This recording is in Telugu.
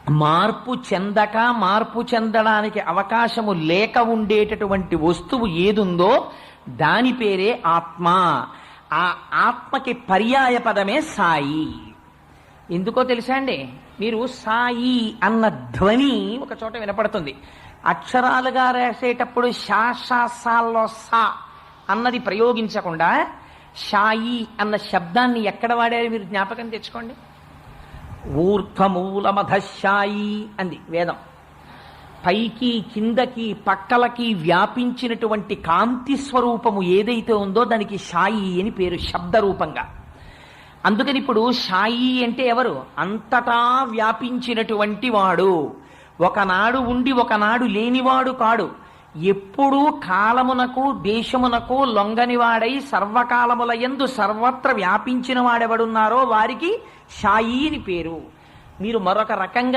మార్పు చెందక మార్పు చెందడానికి అవకాశము లేక ఉండేటటువంటి వస్తువు ఏదుందో దాని పేరే ఆత్మ. ఆ ఆత్మకి పర్యాయ పదమే సాయి. ఎందుకో తెలుసా అండి? మీరు సాయి అన్న ధ్వని ఒక చోట వినపడుతుంది. అక్షరాలుగా రాసేటప్పుడు శాసాల్లో సా అన్నది ప్రయోగించకుండా షాయి అన్న శబ్దాన్ని ఎక్కడ వాడారు మీరు జ్ఞాపకం తెచ్చుకోండి. ఊర్ధ్వమూలమధశాయి అంది వేదం. పైకి కిందకి పక్కలకి వ్యాపించినటువంటి కాంతి స్వరూపము ఏదైతే ఉందో దానికి షాయి అని పేరు శబ్దరూపంగా. అందుకని ఇప్పుడు షాయి అంటే ఎవరు? అంతటా వ్యాపించినటువంటి వాడు. ఒకనాడు ఉండి ఒకనాడు లేనివాడు కాడు. ఎప్పుడూ కాలమునకు దేశమునకు లొంగనివాడై సర్వకాలముల యందు సర్వత్ర వ్యాపించిన వాడెవడున్నారో వారికి షాయి అని పేరు. మీరు మరొక రకంగా